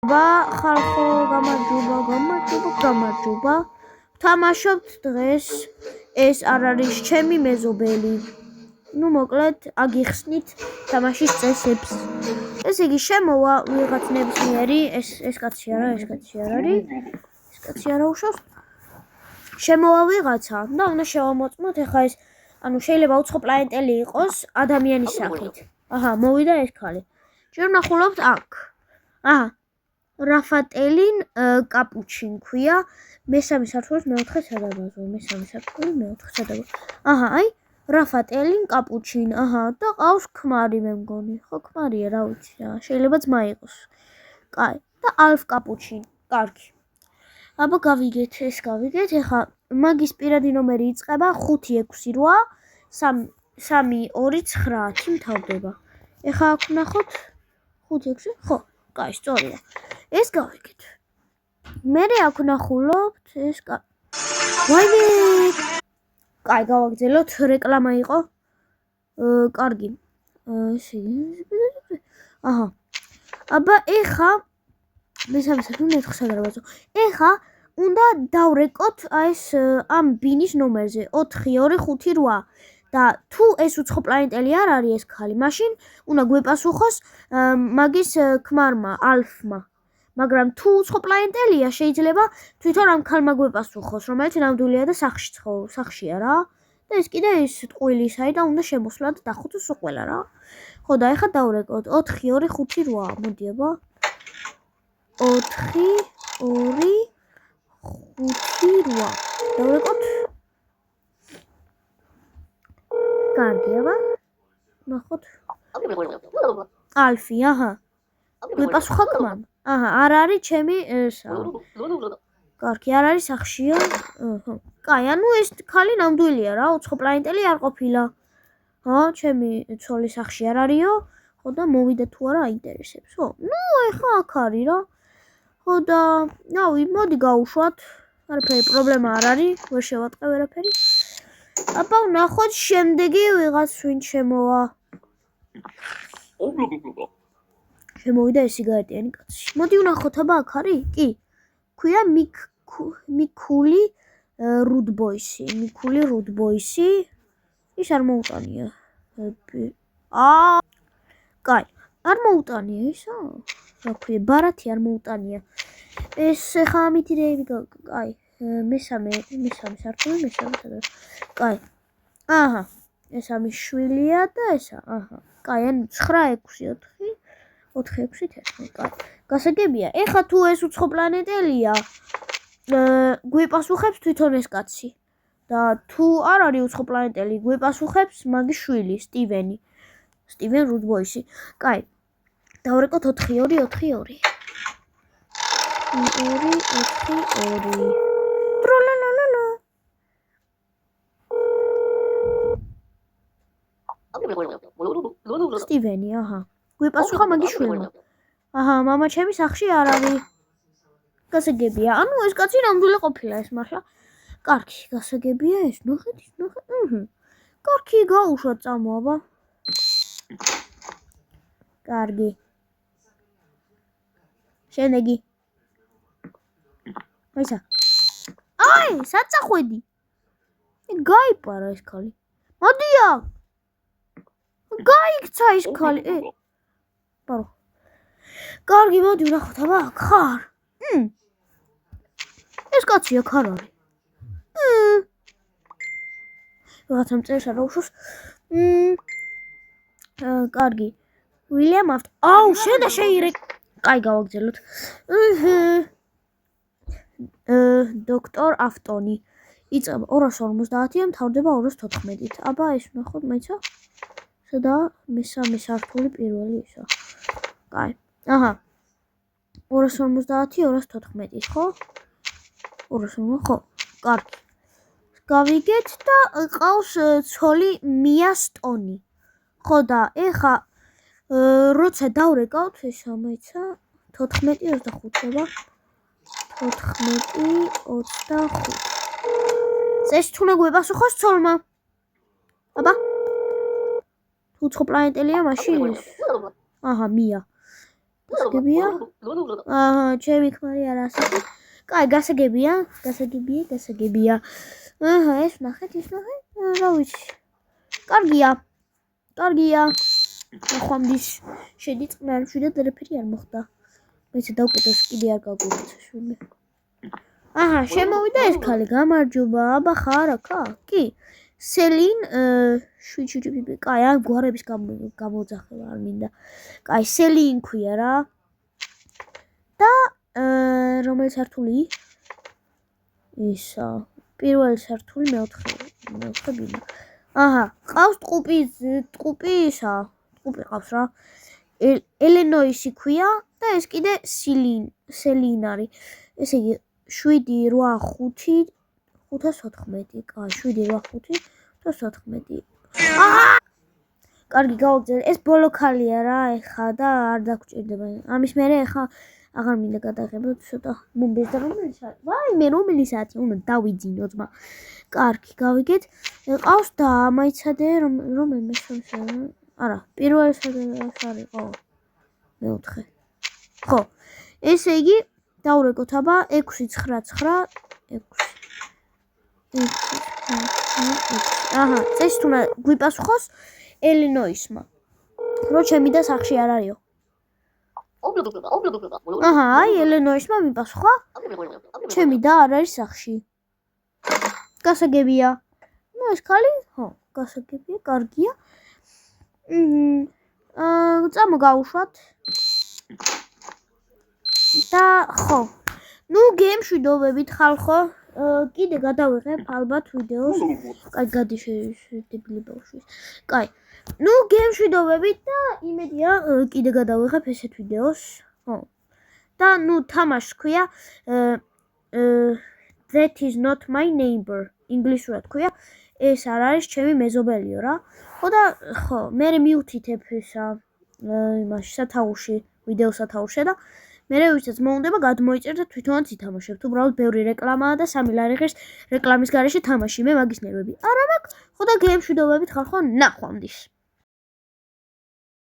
ხალხო, გამარჯობა. Თამაშობთ დღეს. ეს არ არის ჩემი მეზობელი. ნუ მოკლედ, აგიხსნით თამაშის წესებს. ესე იგი, შემოვა ვიღაც ნებისმიერი, ეს კაცი არა, ეს კაცი არ არის. ეს კაცი არა უშავს. შემოვა ვიღაცა და უნდა შევამოწმოთ ეხა ეს, ანუ შეიძლება უცხო პლანეტელი იყოს ადამიანის სახით. აჰა, მოვიდა ეს ქალი. ჯერ ვნახულობთ აქ. აჰა. რაფატელინ კაპუჩინ ქვია. მესამე სართულის მეოთხე სადაბაზო. აჰა, აი, რაფატელინ კაპუჩინ. აჰა, და ყავს ქმარი მე მგონი. ხო, ქმარია, რა ვიცი რა. შეიძლება ძმა იყოს. კაი, და ალფ კაპუჩინ. კარგი. აბა გავიგეთ, ეხა მაგის პირადი ნომერი იწყება 568 329 მთავრდება. ეხა აქ ვნახოთ 5-6, ხო, კაი, სწორია. ეს გავიგეთ. მერე აქ ვნახულობთ ეს ვაიმე! კაი, გავაგზავნოთ, რეკლამა იყო. კარგი. აჰა. აბა ეხა მესამე სართული მეოთხე სადარბაზო. ეხა უნდა დავრეკოთ ეს ამ ბინის ნომერზე 4258 და თუ ეს უცხო პლანეტელი არ არის ეს ქალი, მაშინ უნდა გვეპასუხოს მაგის ქმარმა, ალფმა. მაგრამ თუ უცხო პლანეტელია, შეიძლება თვითონ ამ ქალმა გვეპასუხოს, რომელიც ნამდვილია და სახლშია რა. და ეს კიდე ის ტყუილი საიდან უნდა შემოსვლად დახუცოს ყველა რა. ხო და ეხა დავრეკოთ 4258. მოდი აბა. 4258. დავრეკოთ. კარგი, აბა. ნახოთ. ალფი, აჰა. გვეპასუხა ქმარმა. აჰა, არ არის ჩემი ესა. კარგი, არ არის სახშია. კაი, ანუ ეს ქალი ნამდვილია რა, უცხო პლანეტელი არ ყოფილა. ხო, ჩემი ცოლის სახში არ არისო. ხო და მოვიდა თუ არა აინტერესებს, ხო? ნუ ეხა აქ არის რა. ხო და ნავი, მოდი გავუშვათ. არაფერი პრობლემა არ არის, ვერ შევატყე ვერაფერი. აბა ვნახოთ შემდეგი ვიღაც ვინ შემოვა. შემოვიდა ეს სიგარეტიანი კაცი. მოდი ვნახოთ, აბა აქ არის? კი. ქვია მიკული რუდბოისი. ის არ მოუტანია. კაი, არ მოუტანია ისა? რა ქვია, ბარათი არ მოუტანია. ეს ხა ამითირეები, კაი, მესამე სართული, კაი. აჰა, ეს ამის შვილია და ესა, აჰა. კაი, ანუ 9-6-4-4-6-11, კაი. გასაგებია, ეხა თუ ეს უცხო პლანეტელია, გვეპასუხებს თვითონ ეს კაცი. და თუ არ არის უცხო პლანეტელი, გვეპასუხებს მაგის შვილი, სტივენ რუდბოისი. კაი. დავრეკოთ 4242. 4242. ტროლალალალა. სტივენი, აჰა. გვეპასუხა მაგის შვილმა. აჰა, მამა ჩემი სახში არ არის. გასაგებია, ანუ ეს კაცი ნამდვილი ყოფილა ეს მართლა. კარგი, გასაგებია ეს, ნახეთ. კარგი, გაუშვათ წამოაბა. კარგი. შემდეგი. აისა. აი, საწახვედი. გაიპარა ეს ქალი. მოდია. გაიქცა ეს ქალი. პარო. კარგი, მოდი ვნახოთ, აბა, ხარ. ეს კაცი აქ არ არის. ვიღაცამ წერს არა უშავს. კარგი. ვილიამ ავტო. აუ, შენ და შეირეკ. კაი, გავაგზავნოთ. დოქტორ ავტონი. იწყება 250-იან, მთავრდება 214-ით. აბა, ეს ვნახოთ, მაიცა. სადაა მესამე სართული პირველი ისა. კაი. აჰა. 250-214, ხო? 250, ხო. კარგი. გავიგეთ და ყავს ცოლი მიასტონი. ხო და ეხა როცა დავრეკავთ ეს ამაიცა 14-25. 14-25. წეს თუ უნდა გვეპასუხოს ცოლმა. აბა. უცხო პლანეტელია მაშინ. აჰა, მია. გასაგებია? აჰა, ჩემი ქმარი არა ასეთი. კაი, გასაგებია? აჰა, ეს ნახეთ. რა ვიცი. კარგია. ახლამდე შედი წყნარი მშვიდად რაფერი არ მოხდა. მეც დავკეტოს კიდე არ გაგურიცა შვილი. აჰა, შემოვიდა ეს ქალი, გამარჯობა. აბა ხარ აქა? კი. სელინ შვიჩუჩი, კაი, ამ გვარების გამოძახება არ მინდა. კაი, სელინ ქვია რა. და რომელი სართული? ისა, პირველი სართული, მეოთხე ბინა. აჰა, ყავს ტყუპი ისა, ტყუპი ყავს რა. ელენოისი ქვია და ეს კიდე სელინ არის. ესე იგი 785 514. კაი, 785 514. კარგი, გავაგზავნე. ეს ბოლო ქალია რა, ეხა და არ დაგჭირდება. ამის მერე ეხა აღარ მინდა გადაღებო, ცოტა მომბეს და რომელი საათი? ვაიმე, რომელი საათი უნდა დავიძინო ძმა. კარგი, გავიგეთ. ყავს და მაიცადე რომელი მესამე? არა, პირველი საათი იყო. მეოთხე. ხო. ესე იგი, დაურეკოთ აბა 699 აჰა, წეს თუ გვიპასუხოს ელენოისმა. რო ჩემი და სახში არ არისო. აჰა, აი ელენოისმა მიპასუხა. ჩემი და არ არის სახში. გასაგებია. ნუ ეს ქალი, ხო, გასაგებია, კარგია. წამოგაუშვათ. და ხო. ნუ გემშვიდობებით ხალხო. კიდე გადავიღებ ალბათ ვიდეოს. კაი, გადი შედებილი ბავშვის. კაი. ნუ გემშვიდობებით და იმედია კიდე გადავიღებ ესეთ ვიდეოს. ხო. და ნუ თამაშს ქვია That is not my neighbor. ინგლისურად ქვია. ეს არ არის ჩემი მეზობელიო რა. ხო და ხო, მე მივთითებ ისა იმაში სათაურში, ვიდეოს სათაურში და მე ვისაც მოუნდება გადმოიწერთ და თვითონაც ითამაშებთ. უბრალოდ ბევრი რეკლამაა და 3 ლარი ღირს რეკლამის გარეშე თამაში. მე მაგის ნერვები არ მაქვს. ხო და გემშვიდობებით ხალხო, ნახვამდის.